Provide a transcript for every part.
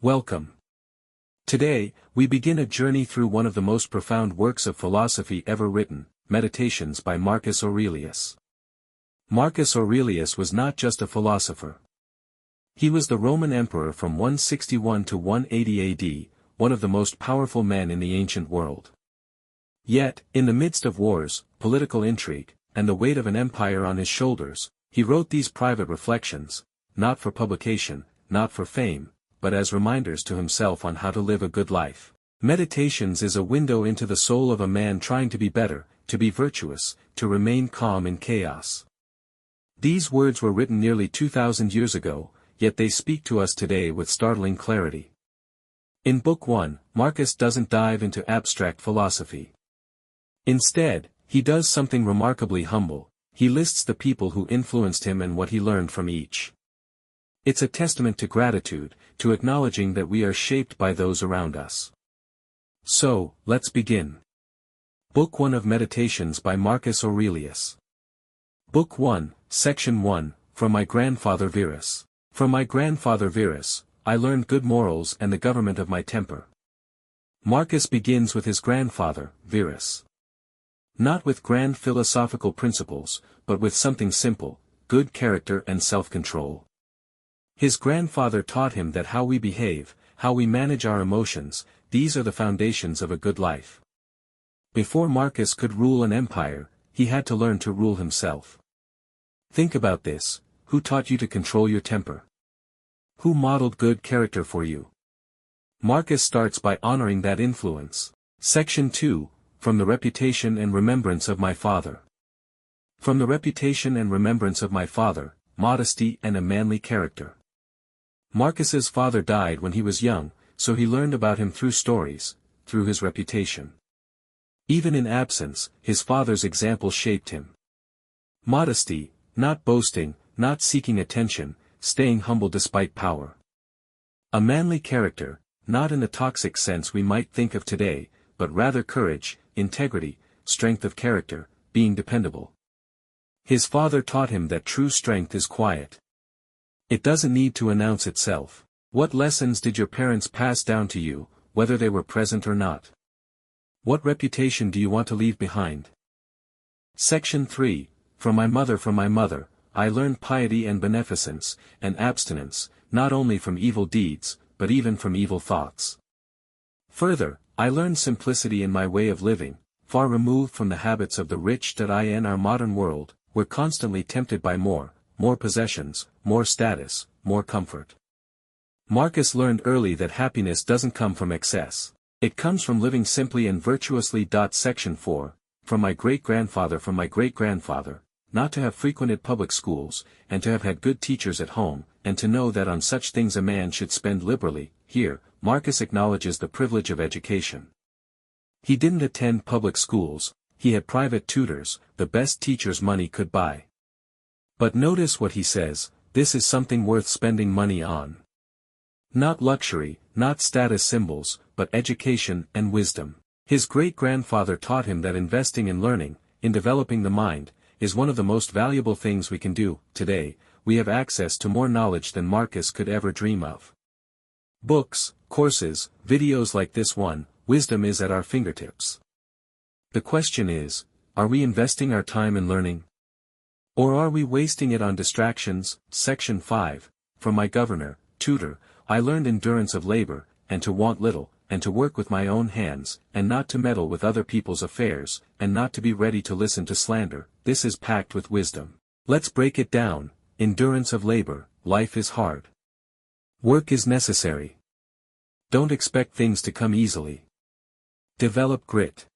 Welcome. Today, we begin a journey through one of the most profound works of philosophy ever written, Meditations by Marcus Aurelius. Marcus Aurelius was not just a philosopher. He was the Roman Emperor from 161 to 180 AD, one of the most powerful men in the ancient world. Yet, in the midst of wars, political intrigue, and the weight of an empire on his shoulders, he wrote these private reflections, not for publication, not for fame, but as reminders to himself on how to live a good life. Meditations is a window into the soul of a man trying to be better, to be virtuous, to remain calm in chaos. These words were written nearly 2,000 years ago, yet they speak to us today with startling clarity. In Book 1, Marcus doesn't dive into abstract philosophy. Instead, he does something remarkably humble. He lists the people who influenced him and what he learned from each. It's a testament to gratitude, to acknowledging that we are shaped by those around us. So, let's begin. Book 1 of Meditations by Marcus Aurelius. Book 1, Section 1, From my grandfather Verus. From my grandfather Verus, I learned good morals and the government of my temper. Marcus begins with his grandfather, Verus. Not with grand philosophical principles, but with something simple, good character and self-control. His grandfather taught him that how we behave, how we manage our emotions, these are the foundations of a good life. Before Marcus could rule an empire, he had to learn to rule himself. Think about this: who taught you to control your temper? Who modeled good character for you? Marcus starts by honoring that influence. Section 2, From the reputation and remembrance of my father. From the reputation and remembrance of my father, modesty and a manly character. Marcus's father died when he was young, so he learned about him through stories, through his reputation. Even in absence, his father's example shaped him. Modesty, not boasting, not seeking attention, staying humble despite power. A manly character, not in the toxic sense we might think of today, but rather courage, integrity, strength of character, being dependable. His father taught him that true strength is quiet. It doesn't need to announce itself. What lessons did your parents pass down to you, whether they were present or not? What reputation do you want to leave behind? Section 3, From my mother, I learned piety and beneficence, and abstinence, not only from evil deeds, but even from evil thoughts. Further, I learned simplicity in my way of living, far removed from the habits of the rich that in our modern world, we're constantly tempted by more possessions, more status, more comfort. Marcus learned early that happiness doesn't come from excess. It comes from living simply and virtuously. Section 4, From my great-grandfather, not to have frequented public schools, and to have had good teachers at home, and to know that on such things a man should spend liberally. Here, Marcus acknowledges the privilege of education. He didn't attend public schools, he had private tutors, the best teachers money could buy. But notice what he says: this is something worth spending money on. Not luxury, not status symbols, but education and wisdom. His great-grandfather taught him that investing in learning, in developing the mind, is one of the most valuable things we can do. Today, we have access to more knowledge than Marcus could ever dream of. Books, courses, videos like this one, wisdom is at our fingertips. The question is, are we investing our time in learning? Or are we wasting it on distractions? Section 5, From my tutor, I learned endurance of labor, and to want little, and to work with my own hands, and not to meddle with other people's affairs, and not to be ready to listen to slander. This is packed with wisdom. Let's break it down. Endurance of labor: life is hard. Work is necessary. Don't expect things to come easily. Develop grit.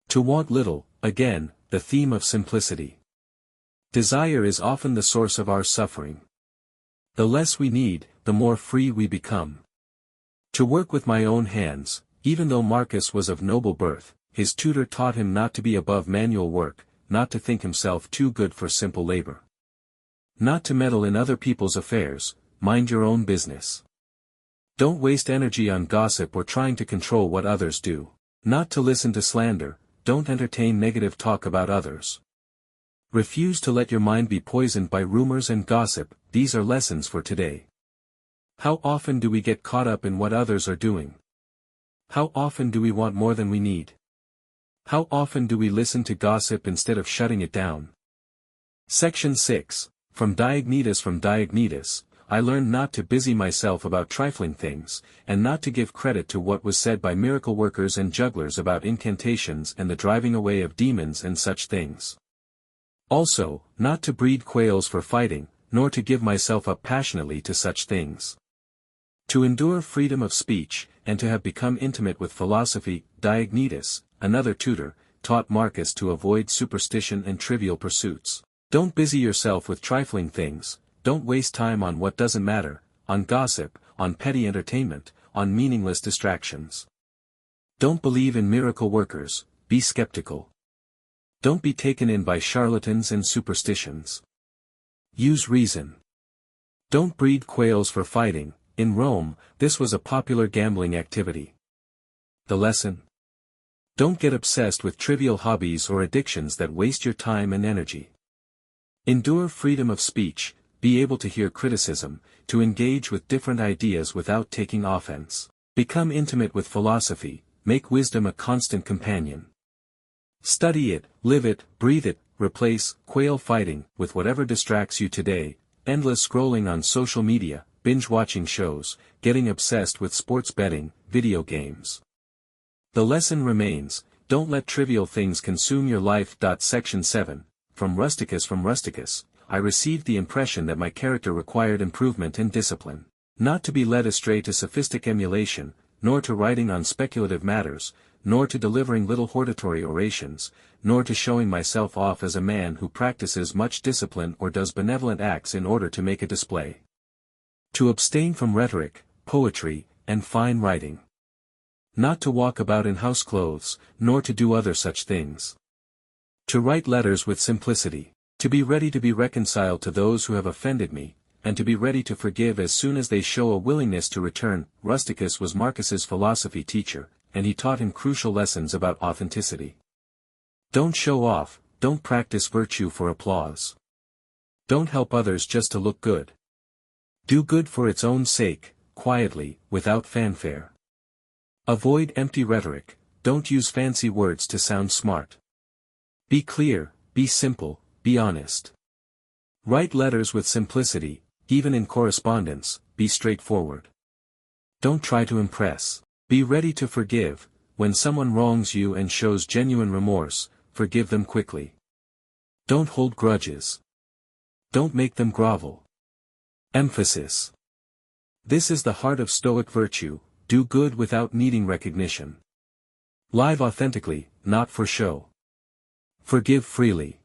To want little, again, the theme of simplicity. Desire is often the source of our suffering. The less we need, the more free we become. To work with my own hands: even though Marcus was of noble birth, his tutor taught him not to be above manual work, not to think himself too good for simple labor. Not to meddle in other people's affairs, mind your own business. Don't waste energy on gossip or trying to control what others do. Not to listen to slander, don't entertain negative talk about others. Refuse to let your mind be poisoned by rumors and gossip. These are lessons for today. How often do we get caught up in what others are doing? How often do we want more than we need? How often do we listen to gossip instead of shutting it down? Section 6. From Diognetus, I learned not to busy myself about trifling things, and not to give credit to what was said by miracle workers and jugglers about incantations and the driving away of demons and such things. Also, not to breed quails for fighting, nor to give myself up passionately to such things. To endure freedom of speech, and to have become intimate with philosophy. Diognetus, another tutor, taught Marcus to avoid superstition and trivial pursuits. Don't busy yourself with trifling things, don't waste time on what doesn't matter, on gossip, on petty entertainment, on meaningless distractions. Don't believe in miracle workers, be skeptical. Don't be taken in by charlatans and superstitions. Use reason. Don't breed quails for fighting. In Rome, this was a popular gambling activity. The lesson? Don't get obsessed with trivial hobbies or addictions that waste your time and energy. Endure freedom of speech, be able to hear criticism, to engage with different ideas without taking offense. Become intimate with philosophy, make wisdom a constant companion. Study it, live it, breathe it, replace quail fighting with whatever distracts you today, endless scrolling on social media, binge-watching shows, getting obsessed with sports betting, video games. The lesson remains, don't let trivial things consume your life. Section 7. From Rusticus, I received the impression that my character required improvement and discipline. Not to be led astray to sophistic emulation, nor to writing on speculative matters, nor to delivering little hortatory orations, nor to showing myself off as a man who practices much discipline or does benevolent acts in order to make a display. To abstain from rhetoric, poetry, and fine writing. Not to walk about in house clothes, nor to do other such things. To write letters with simplicity, to be ready to be reconciled to those who have offended me, and to be ready to forgive as soon as they show a willingness to return. Rusticus was Marcus's philosophy teacher, and he taught him crucial lessons about authenticity. Don't show off, don't practice virtue for applause. Don't help others just to look good. Do good for its own sake, quietly, without fanfare. Avoid empty rhetoric, don't use fancy words to sound smart. Be clear, be simple, be honest. Write letters with simplicity, even in correspondence, be straightforward. Don't try to impress. Be ready to forgive, when someone wrongs you and shows genuine remorse, forgive them quickly. Don't hold grudges. Don't make them grovel. Emphasis. This is the heart of Stoic virtue, do good without needing recognition. Live authentically, not for show. Forgive freely.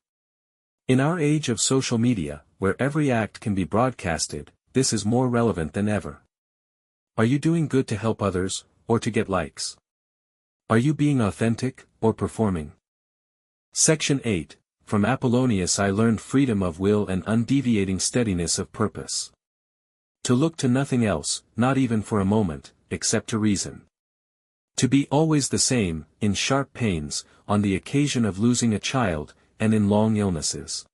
In our age of social media, where every act can be broadcasted, this is more relevant than ever. Are you doing good to help others, or to get likes? Are you being authentic, or performing? Section 8. From Apollonius I learned freedom of will and undeviating steadiness of purpose. To look to nothing else, not even for a moment, except to reason. To be always the same, in sharp pains, on the occasion of losing a child, and in long illnesses.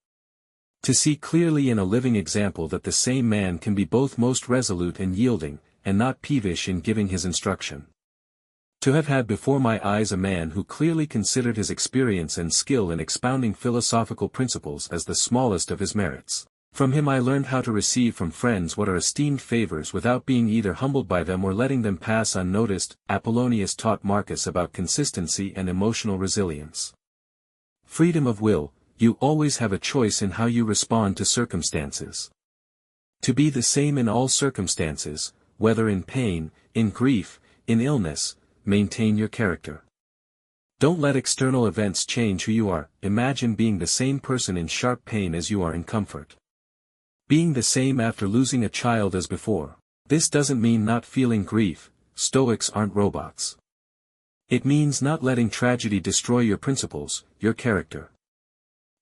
To see clearly in a living example that the same man can be both most resolute and yielding, and not peevish in giving his instruction. To have had before my eyes a man who clearly considered his experience and skill in expounding philosophical principles as the smallest of his merits. From him I learned how to receive from friends what are esteemed favors without being either humbled by them or letting them pass unnoticed. Apollonius taught Marcus about consistency and emotional resilience. Freedom of will, you always have a choice in how you respond to circumstances. To be the same in all circumstances, whether in pain, in grief, in illness, maintain your character. Don't let external events change who you are. Imagine being the same person in sharp pain as you are in comfort. Being the same after losing a child as before. This doesn't mean not feeling grief, Stoics aren't robots. It means not letting tragedy destroy your principles, your character.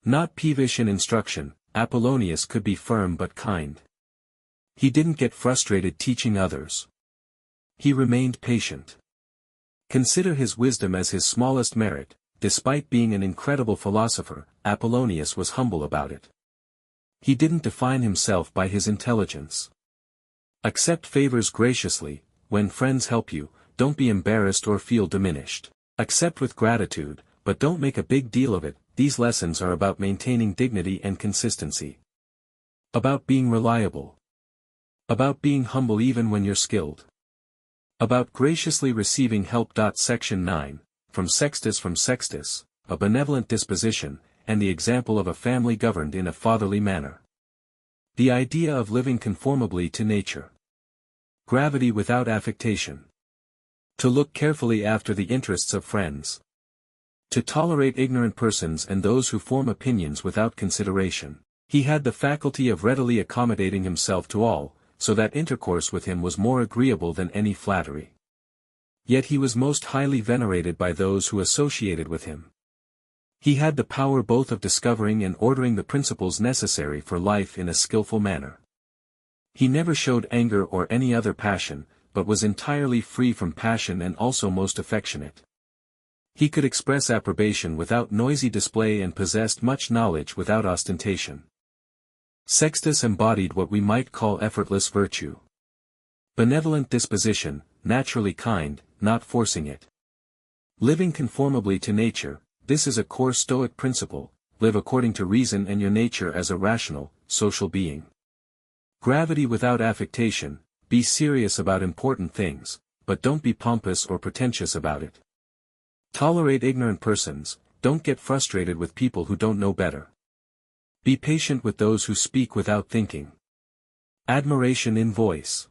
Not peevish in instruction, Apollonius could be firm but kind. He didn't get frustrated teaching others. He remained patient. Consider his wisdom as his smallest merit. Despite being an incredible philosopher, Apollonius was humble about it. He didn't define himself by his intelligence. Accept favors graciously. When friends help you, don't be embarrassed or feel diminished. Accept with gratitude, but don't make a big deal of it. These lessons are about maintaining dignity and consistency. About being reliable. About being humble even when you're skilled. About graciously receiving help. Section 9, from Sextus, a benevolent disposition, and the example of a family governed in a fatherly manner. The idea of living conformably to nature. Gravity without affectation. To look carefully after the interests of friends. To tolerate ignorant persons and those who form opinions without consideration. He had the faculty of readily accommodating himself to all, so that intercourse with him was more agreeable than any flattery. Yet he was most highly venerated by those who associated with him. He had the power both of discovering and ordering the principles necessary for life in a skillful manner. He never showed anger or any other passion, but was entirely free from passion and also most affectionate. He could express approbation without noisy display and possessed much knowledge without ostentation. Sextus embodied what we might call effortless virtue. Benevolent disposition, naturally kind, not forcing it. Living conformably to nature, this is a core Stoic principle: live according to reason and your nature as a rational, social being. Gravity without affectation, be serious about important things, but don't be pompous or pretentious about it. Tolerate ignorant persons, don't get frustrated with people who don't know better. Be patient with those who speak without thinking. Admiration in voice.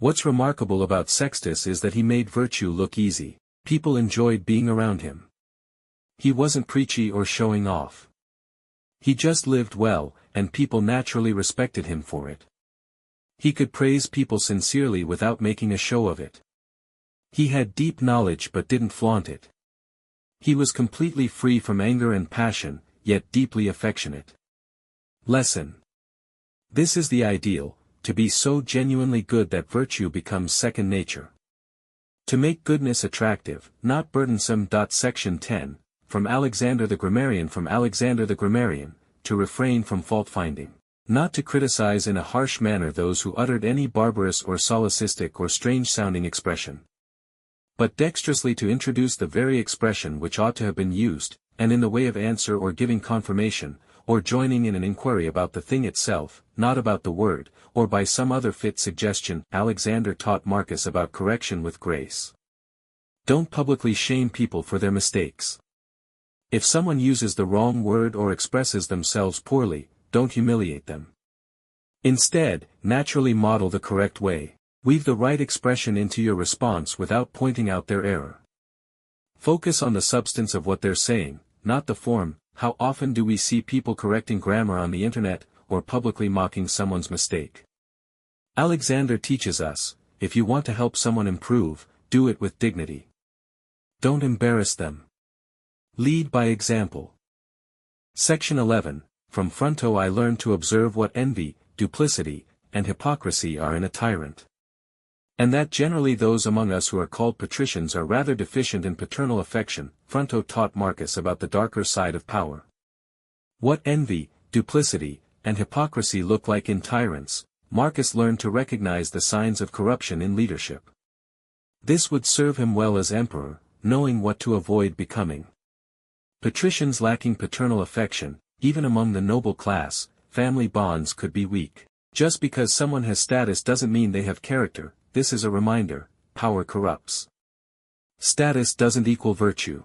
What's remarkable about Sextus is that he made virtue look easy. People enjoyed being around him. He wasn't preachy or showing off. He just lived well, and people naturally respected him for it. He could praise people sincerely without making a show of it. He had deep knowledge but didn't flaunt it. He was completely free from anger and passion, yet deeply affectionate. Lesson. This is the ideal, to be so genuinely good that virtue becomes second nature. To make goodness attractive, not burdensome. Section 10, from Alexander the Grammarian. From Alexander the Grammarian, to refrain from fault-finding. Not to criticize in a harsh manner those who uttered any barbarous or solecistic or strange-sounding expression, but dexterously to introduce the very expression which ought to have been used, and in the way of answer or giving confirmation, or joining in an inquiry about the thing itself, not about the word, or by some other fit suggestion. Alexander taught Marcus about correction with grace. Don't publicly shame people for their mistakes. If someone uses the wrong word or expresses themselves poorly, don't humiliate them. Instead, naturally model the correct way. Weave the right expression into your response without pointing out their error. Focus on the substance of what they're saying, not the form. How often do we see people correcting grammar on the internet, or publicly mocking someone's mistake? Alexander teaches us, if you want to help someone improve, do it with dignity. Don't embarrass them. Lead by example. Section 11, from Fronto. I learned to observe what envy, duplicity, and hypocrisy are in a tyrant. And that generally those among us who are called patricians are rather deficient in paternal affection. Fronto taught Marcus about the darker side of power. What envy, duplicity, and hypocrisy look like in tyrants. Marcus learned to recognize the signs of corruption in leadership. This would serve him well as emperor, knowing what to avoid becoming. Patricians lacking paternal affection, even among the noble class, family bonds could be weak. Just because someone has status doesn't mean they have character. This is a reminder: power corrupts. Status doesn't equal virtue.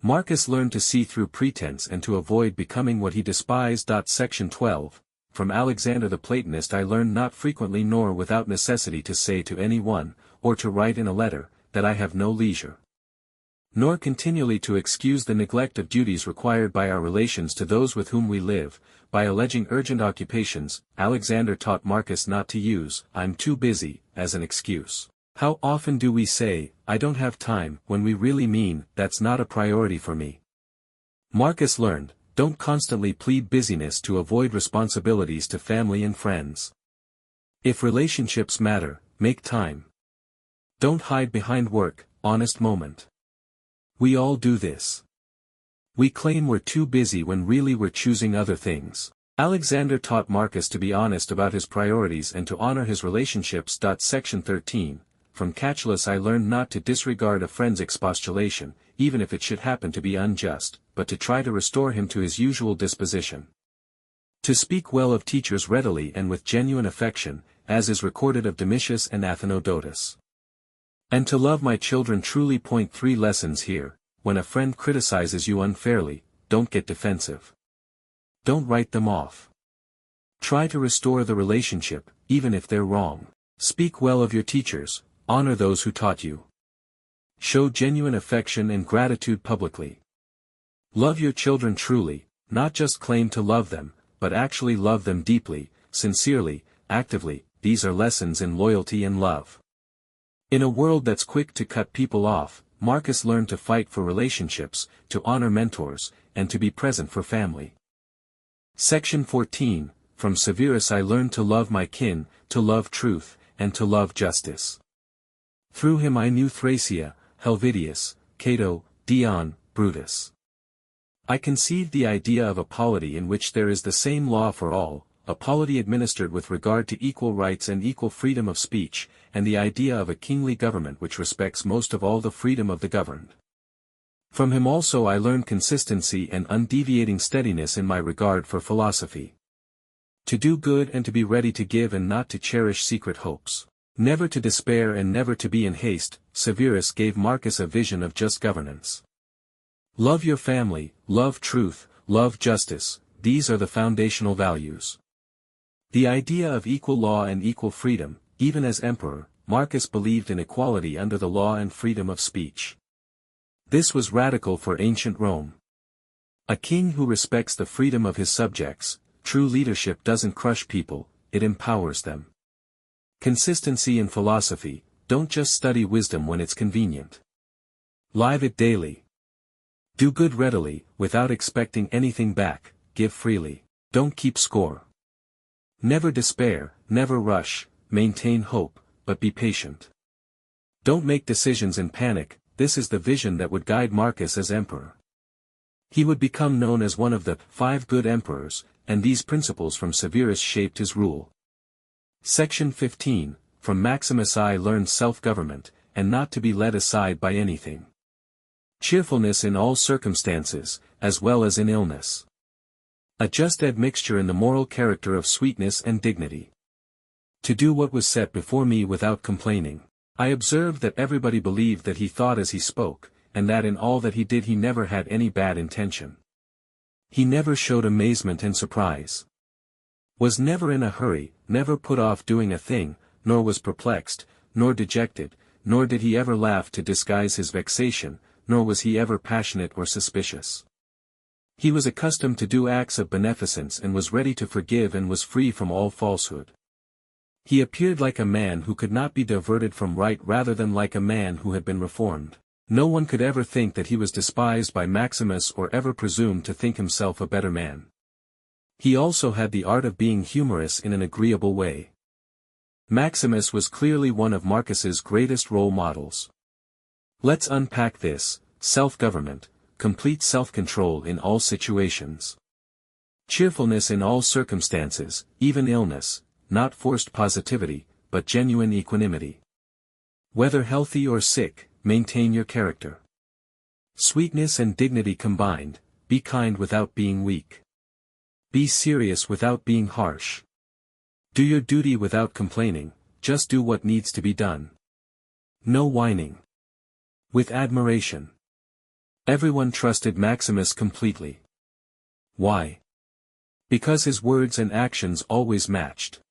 Marcus learned to see through pretense and to avoid becoming what he despised. Section 12, from Alexander the Platonist. I learned not frequently nor without necessity to say to any one, or to write in a letter, that I have no leisure. Nor continually to excuse the neglect of duties required by our relations to those with whom we live, by alleging urgent occupations. Alexander taught Marcus not to use "I'm too busy" as an excuse. How often do we say, "I don't have time," when we really mean, "That's not a priority for me." Marcus learned, don't constantly plead busyness to avoid responsibilities to family and friends. If relationships matter, make time. Don't hide behind work. Honest moment. We all do this. We claim we're too busy when really we're choosing other things. Alexander taught Marcus to be honest about his priorities and to honor his relationships. Section 13. From Catullus I learned not to disregard a friend's expostulation, even if it should happen to be unjust, but to try to restore him to his usual disposition. To speak well of teachers readily and with genuine affection, as is recorded of Domitius and Athenodotus. And to love my children truly. 3 lessons here. When a friend criticizes you unfairly, don't get defensive. Don't write them off. Try to restore the relationship, even if they're wrong. Speak well of your teachers, honor those who taught you. Show genuine affection and gratitude publicly. Love your children truly, not just claim to love them, but actually love them deeply, sincerely, actively. These are lessons in loyalty and love. In a world that's quick to cut people off, Marcus learned to fight for relationships, to honor mentors, and to be present for family. Section 14. From Severus I learned to love my kin, to love truth, and to love justice. Through him I knew Thracia, Helvidius, Cato, Dion, Brutus. I conceived the idea of a polity in which there is the same law for all, a polity administered with regard to equal rights and equal freedom of speech, and the idea of a kingly government which respects most of all the freedom of the governed. From him also I learned consistency and undeviating steadiness in my regard for philosophy. To do good and to be ready to give and not to cherish secret hopes. Never to despair and never to be in haste. Severus gave Marcus a vision of just governance. Love your family, love truth, love justice, these are the foundational values. The idea of equal law and equal freedom. Even as emperor, Marcus believed in equality under the law and freedom of speech. This was radical for ancient Rome. A king who respects the freedom of his subjects. True leadership doesn't crush people, it empowers them. Consistency in philosophy. Don't just study wisdom when it's convenient. Live it daily. Do good readily, without expecting anything back. Give freely. Don't keep score. Never despair, never rush, maintain hope, but be patient. Don't make decisions in panic. This is the vision that would guide Marcus as emperor. He would become known as one of the 5 good emperors, and these principles from Severus shaped his rule. Section 15. From Maximus I learned self-government, and not to be led aside by anything. Cheerfulness in all circumstances, as well as in illness. A just admixture in the moral character of sweetness and dignity. To do what was set before me without complaining. I observed that everybody believed that he thought as he spoke, and that in all that he did he never had any bad intention. He never showed amazement and surprise. Was never in a hurry, never put off doing a thing, nor was perplexed, nor dejected, nor did he ever laugh to disguise his vexation, nor was he ever passionate or suspicious. He was accustomed to do acts of beneficence and was ready to forgive and was free from all falsehood. He appeared like a man who could not be diverted from right rather than like a man who had been reformed. No one could ever think that he was despised by Maximus or ever presume to think himself a better man. He also had the art of being humorous in an agreeable way. Maximus was clearly one of Marcus's greatest role models. Let's unpack this: self-government, complete self-control in all situations. Cheerfulness in all circumstances, even illness, not forced positivity, but genuine equanimity. Whether healthy or sick, maintain your character. Sweetness and dignity combined, be kind without being weak. Be serious without being harsh. Do your duty without complaining, just do what needs to be done. No whining. With admiration. Everyone trusted Maximus completely. Why? Because his words and actions always matched.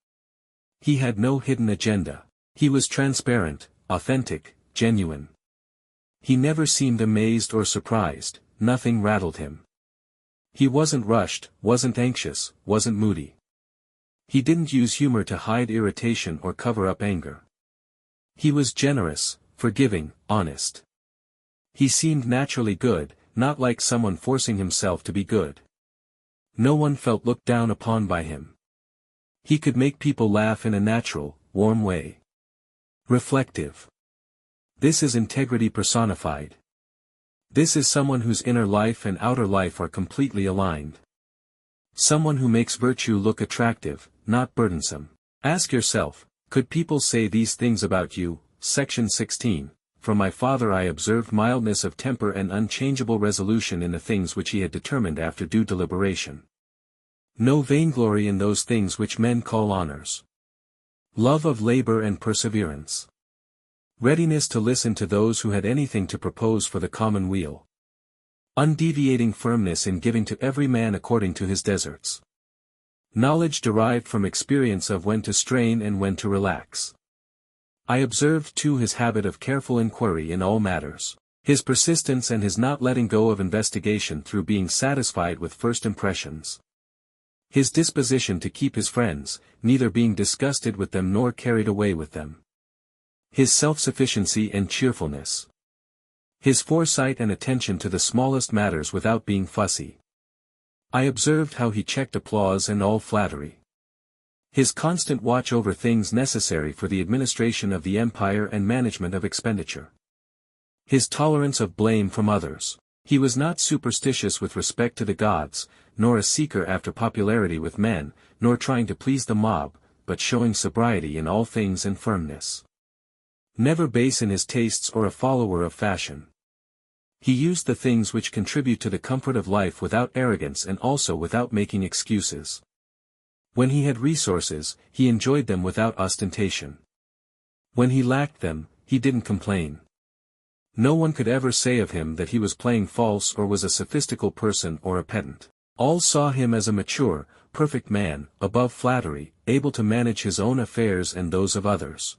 He had no hidden agenda. He was transparent, authentic, genuine. He never seemed amazed or surprised, nothing rattled him. He wasn't rushed, wasn't anxious, wasn't moody. He didn't use humor to hide irritation or cover up anger. He was generous, forgiving, honest. He seemed naturally good, not like someone forcing himself to be good. No one felt looked down upon by him. He could make people laugh in a natural, warm way. Reflective. This is integrity personified. This is someone whose inner life and outer life are completely aligned. Someone who makes virtue look attractive, not burdensome. Ask yourself, could people say these things about you? Section 16. From my father I observed mildness of temper and unchangeable resolution in the things which he had determined after due deliberation. No vainglory in those things which men call honors. Love of labor and perseverance. Readiness to listen to those who had anything to propose for the common weal. Undeviating firmness in giving to every man according to his deserts. Knowledge derived from experience of when to strain and when to relax. I observed too his habit of careful inquiry in all matters, his persistence and his not letting go of investigation through being satisfied with first impressions. His disposition to keep his friends, neither being disgusted with them nor carried away with them. His self-sufficiency and cheerfulness. His foresight and attention to the smallest matters without being fussy. I observed how he checked applause and all flattery. His constant watch over things necessary for the administration of the empire and management of expenditure. His tolerance of blame from others. He was not superstitious with respect to the gods, nor a seeker after popularity with men, nor trying to please the mob, but showing sobriety in all things and firmness. Never base in his tastes or a follower of fashion. He used the things which contribute to the comfort of life without arrogance and also without making excuses. When he had resources, he enjoyed them without ostentation. When he lacked them, he didn't complain. No one could ever say of him that he was playing false or was a sophistical person or a pedant. All saw him as a mature, perfect man, above flattery, able to manage his own affairs and those of others.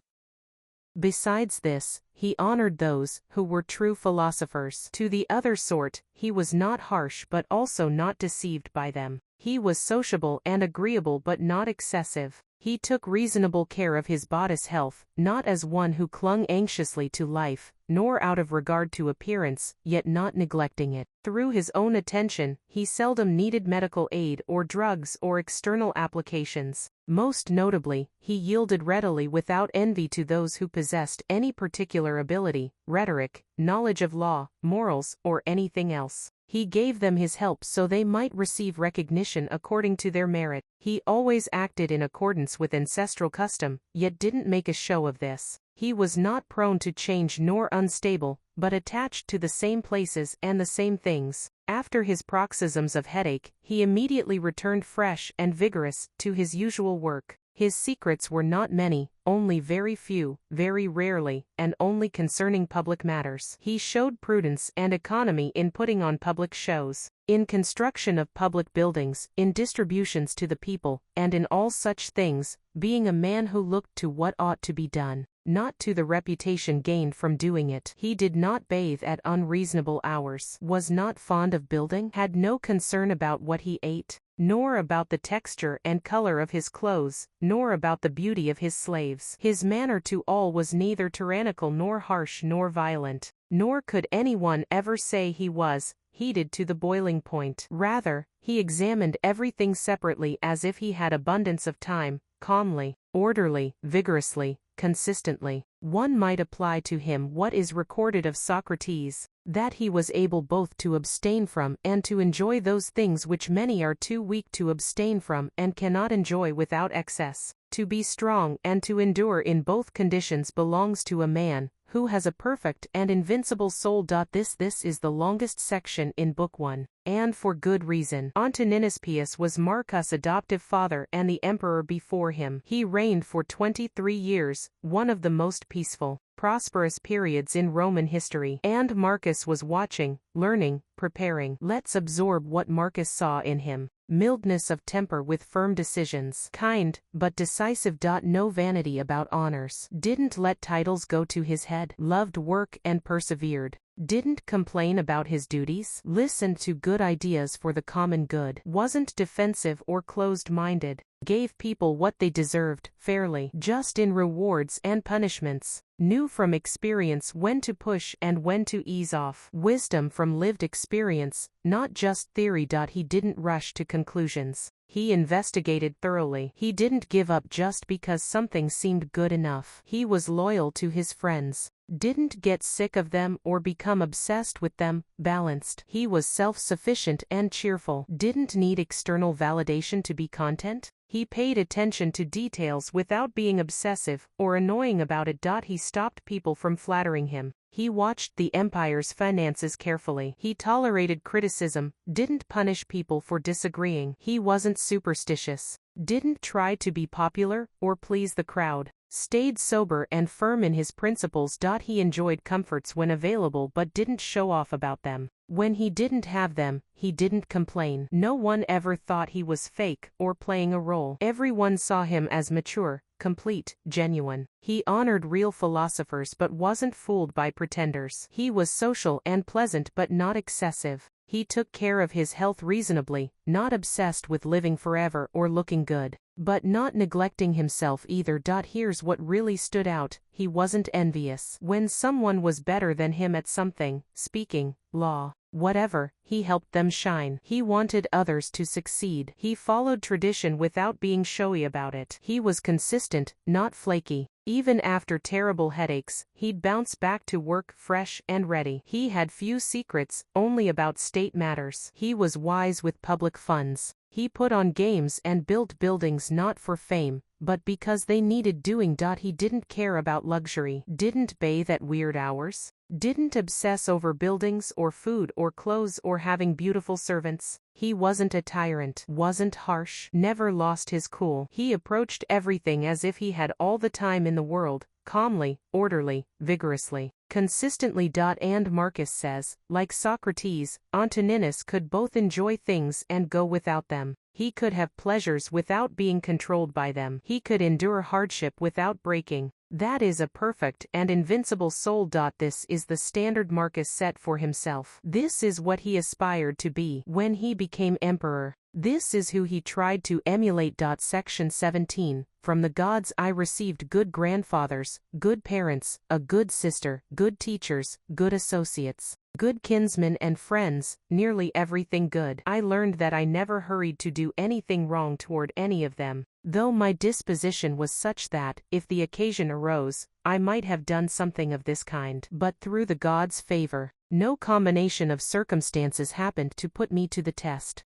Besides this, he honored those who were true philosophers. To the other sort, he was not harsh but also not deceived by them. He was sociable and agreeable but not excessive. He took reasonable care of his body's health, not as one who clung anxiously to life, nor out of regard to appearance, yet not neglecting it. Through his own attention, he seldom needed medical aid or drugs or external applications. Most notably, he yielded readily without envy to those who possessed any particular ability, rhetoric, knowledge of law, morals, or anything else. He gave them his help so they might receive recognition according to their merit. He always acted in accordance with ancestral custom, yet didn't make a show of this. He was not prone to change nor unstable, but attached to the same places and the same things. After his paroxysms of headache, he immediately returned fresh and vigorous to his usual work. His secrets were not many, only very few, very rarely, and only concerning public matters. He showed prudence and economy in putting on public shows, in construction of public buildings, in distributions to the people, and in all such things, being a man who looked to what ought to be done, not to the reputation gained from doing it. He did not bathe at unreasonable hours, was not fond of building, had no concern about what he ate, nor about the texture and color of his clothes, nor about the beauty of his slaves. His manner to all was neither tyrannical nor harsh nor violent, nor could anyone ever say he was heated to the boiling point. Rather, he examined everything separately as if he had abundance of time, calmly, orderly, vigorously, consistently. One might apply to him what is recorded of Socrates, that he was able both to abstain from and to enjoy those things which many are too weak to abstain from and cannot enjoy without excess. To be strong and to endure in both conditions belongs to a man who has a perfect and invincible soul. This is the longest section in Book 1, and for good reason. Antoninus Pius was Marcus' adoptive father and the emperor before him. He reigned for 23 years, one of the most peaceful, prosperous periods in Roman history. And Marcus was watching, learning, preparing. Let's absorb what Marcus saw in him. Mildness of temper with firm decisions. Kind, but decisive. No vanity about honors. Didn't let titles go to his head. Loved work and persevered. Didn't complain about his duties. Listened to good ideas for the common good. Wasn't defensive or closed-minded. gave people what they deserved, fairly, just in rewards and punishments, knew from experience when to push and when to ease off. Wisdom from lived experience, not just theory. He didn't rush to conclusions. He investigated thoroughly. He didn't give up just because something seemed good enough. He was loyal to his friends, didn't get sick of them or become obsessed with them, balanced. He was self-sufficient and cheerful, didn't need external validation to be content. He paid attention to details without being obsessive or annoying about it. He stopped people from flattering him. He watched the empire's finances carefully. He tolerated criticism, didn't punish people for disagreeing. He wasn't superstitious, didn't try to be popular or please the crowd, stayed sober and firm in his principles. He enjoyed comforts when available but didn't show off about them. When he didn't have them, he didn't complain. No one ever thought he was fake or playing a role. Everyone saw him as mature, complete, genuine. He honored real philosophers but wasn't fooled by pretenders. He was social and pleasant but not excessive. He took care of his health reasonably, not obsessed with living forever or looking good, but not neglecting himself either. Here's what really stood out: he wasn't envious. When someone was better than him at something, speaking, law, whatever, he helped them shine. He wanted others to succeed. He followed tradition without being showy about it. He was consistent, not flaky. Even after terrible headaches, he'd bounce back to work fresh and ready. He had few secrets, only about state matters. He was wise with public funds. He put on games and built buildings not for fame, but because they needed doing. He didn't care about luxury, didn't bathe at weird hours, didn't obsess over buildings or food or clothes or having beautiful servants. He wasn't a tyrant, wasn't harsh, never lost his cool. He approached everything as if he had all the time in the world, calmly, orderly, vigorously, consistently. And Marcus says, like Socrates, Antoninus could both enjoy things and go without them. He could have pleasures without being controlled by them. He could endure hardship without breaking. That is a perfect and invincible soul. This is the standard Marcus set for himself. This is what he aspired to be when he became emperor. This is who he tried to emulate. Section 17. From the gods I received good grandfathers, good parents, a good sister, good teachers, good associates, good kinsmen and friends, nearly everything good. I learned that I never hurried to do anything wrong toward any of them, though my disposition was such that, if the occasion arose, I might have done something of this kind. But through the gods' favor, no combination of circumstances happened to put me to the test.